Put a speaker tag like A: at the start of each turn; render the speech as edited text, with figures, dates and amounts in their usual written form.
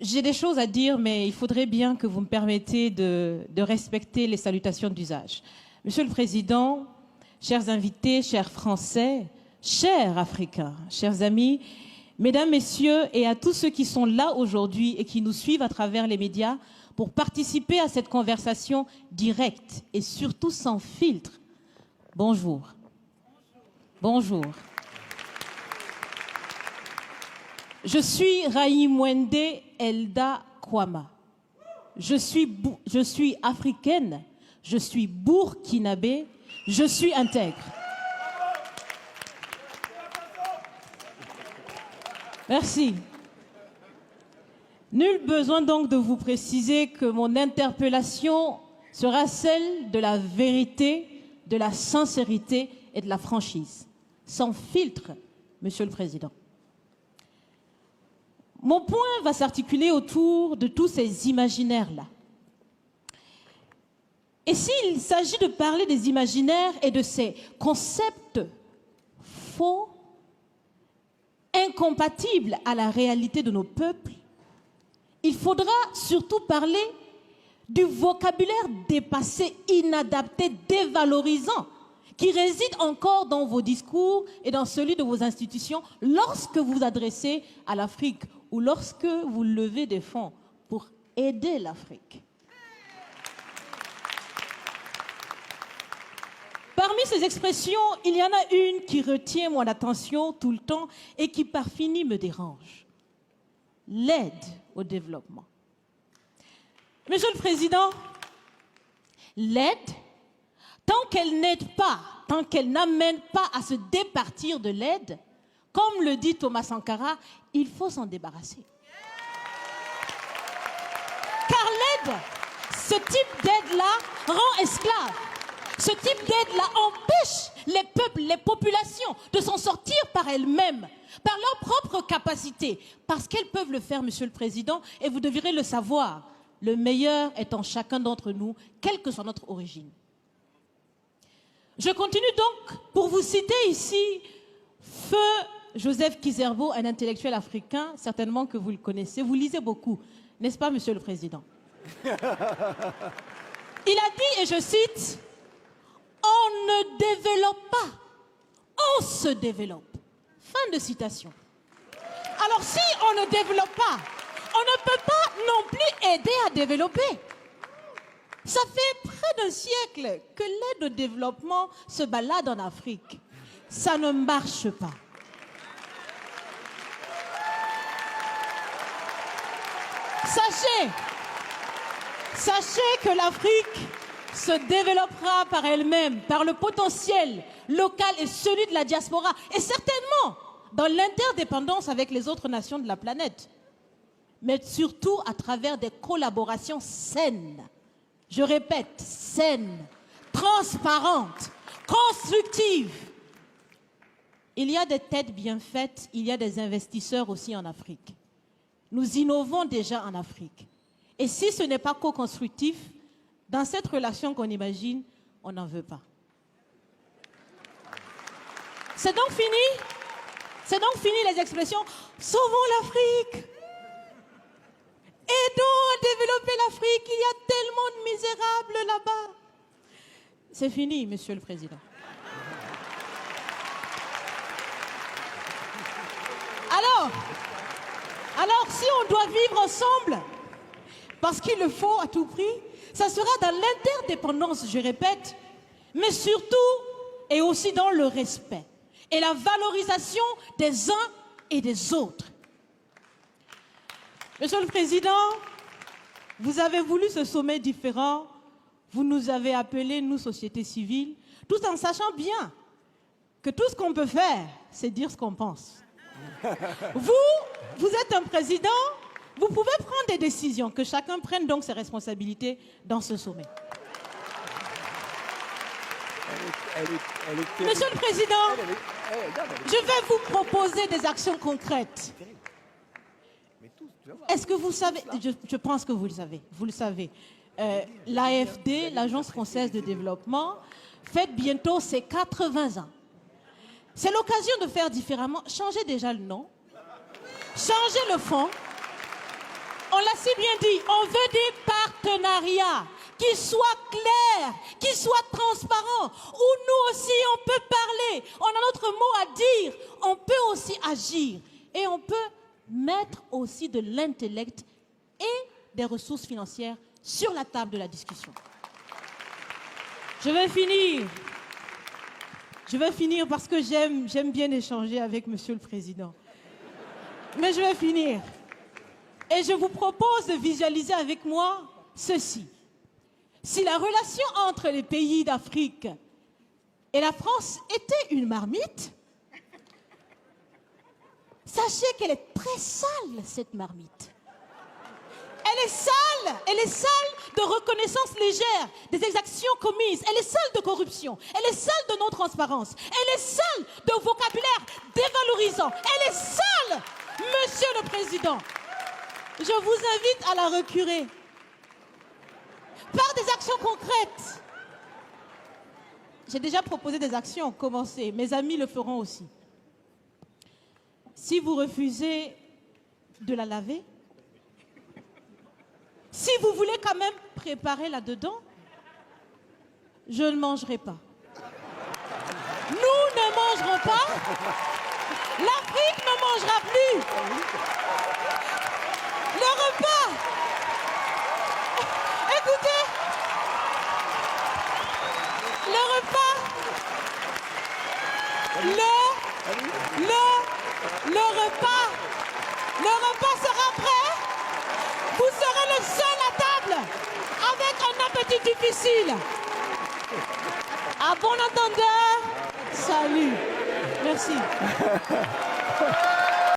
A: J'ai des choses à dire, mais il faudrait bien que vous me permettiez de respecter les salutations d'usage. Monsieur le Président, chers invités, chers Français, chers Africains, chers amis, Mesdames, Messieurs, et à tous ceux qui sont là aujourd'hui et qui nous suivent à travers les médias pour participer à cette conversation directe et surtout sans filtre. Bonjour. Bonjour. Je suis Raïmwende Elda Kwama. Je suis africaine, je suis burkinabé, je suis intègre. Merci. Nul besoin donc de vous préciser que mon interpellation sera celle de la vérité, de la sincérité et de la franchise. Sans filtre, Monsieur le Président. Mon point va s'articuler autour de tous ces imaginaires-là. Et s'il s'agit de parler des imaginaires et de ces concepts faux, incompatibles à la réalité de nos peuples, il faudra surtout parler du vocabulaire dépassé, inadapté, dévalorisant, qui réside encore dans vos discours et dans celui de vos institutions lorsque vous vous adressez à l'Afrique ou lorsque vous levez des fonds pour aider l'Afrique. Parmi ces expressions, il y en a une qui retient mon attention tout le temps et qui par fini me dérange. L'aide au développement. Monsieur le Président, l'aide, tant qu'elle n'aide pas, tant qu'elle n'amène pas à se départir de l'aide, comme le dit Thomas Sankara, il faut s'en débarrasser. Car l'aide, ce type d'aide-là rend esclave. Ce type d'aide-là empêche les peuples, les populations de s'en sortir par elles-mêmes, par leur propre capacité, parce qu'elles peuvent le faire, Monsieur le Président, et vous devrez le savoir, le meilleur est en chacun d'entre nous, quelle que soit notre origine. Je continue donc pour vous citer ici Feu Joseph Kizerbo, un intellectuel africain, certainement que vous le connaissez. Vous lisez beaucoup, n'est-ce pas, Monsieur le Président? Il a dit, et je cite, « On ne développe pas, on se développe. » Fin de citation. Alors si on ne développe pas, on ne peut pas non plus aider à développer. Ça fait près d'un siècle que l'aide au développement se balade en Afrique. Ça ne marche pas. Sachez que l'Afrique se développera par elle-même, par le potentiel local et celui de la diaspora, et certainement dans l'interdépendance avec les autres nations de la planète, mais surtout à travers des collaborations saines. Je répète, saines, transparentes, constructives. Il y a des têtes bien faites, il y a des investisseurs aussi en Afrique. Nous innovons déjà en Afrique. Et si ce n'est pas co-constructif, dans cette relation qu'on imagine, on n'en veut pas. C'est donc fini? C'est donc fini les expressions « Sauvons l'Afrique !» Aidons à développer l'Afrique, il y a tellement de misérables là-bas. C'est fini, Monsieur le Président. Alors, si on doit vivre ensemble, parce qu'il le faut à tout prix, ça sera dans l'interdépendance, je répète, mais surtout et aussi dans le respect et la valorisation des uns et des autres. Monsieur le Président, vous avez voulu ce sommet différent, vous nous avez appelés, nous, société civile, tout en sachant bien que tout ce qu'on peut faire, c'est dire ce qu'on pense. Vous êtes un président, vous pouvez prendre des décisions, que chacun prenne donc ses responsabilités dans ce sommet. Monsieur le Président, je vais vous proposer des actions concrètes. Est-ce que vous savez, je pense que vous le savez, l'AFD, l'Agence française de développement, fête bientôt ses 80 ans. C'est l'occasion de faire différemment. Changez déjà le nom, changez le fond. On si bien dit, on veut des partenariats qui soient clairs, qui soient transparents, où nous aussi on peut parler, on a notre mot à dire, on peut aussi agir et on peut mettre aussi de l'intellect et des ressources financières sur la table de la discussion. Je vais finir parce que j'aime bien échanger avec Monsieur le Président. Mais je vais finir. Et je vous propose de visualiser avec moi ceci. Si la relation entre les pays d'Afrique et la France était une marmite, sachez qu'elle est très sale, cette marmite. Elle est sale de reconnaissance légère des exactions commises. Elle est sale de corruption. Elle est sale de non-transparence. Elle est sale de vocabulaire dévalorisant. Elle est sale, Monsieur le Président. Je vous invite à la recurer par des actions concrètes. J'ai déjà proposé des actions, commencez. Mes amis le feront aussi. Si vous refusez de la laver, si vous voulez quand même préparer là-dedans, je ne mangerai pas. Nous ne mangerons pas. L'Afrique ne mangera plus. Le repas. Écoutez. Le repas. Le repas sera prêt. Vous serez le seul à table avec un appétit difficile. À bon entendeur, salut. Merci.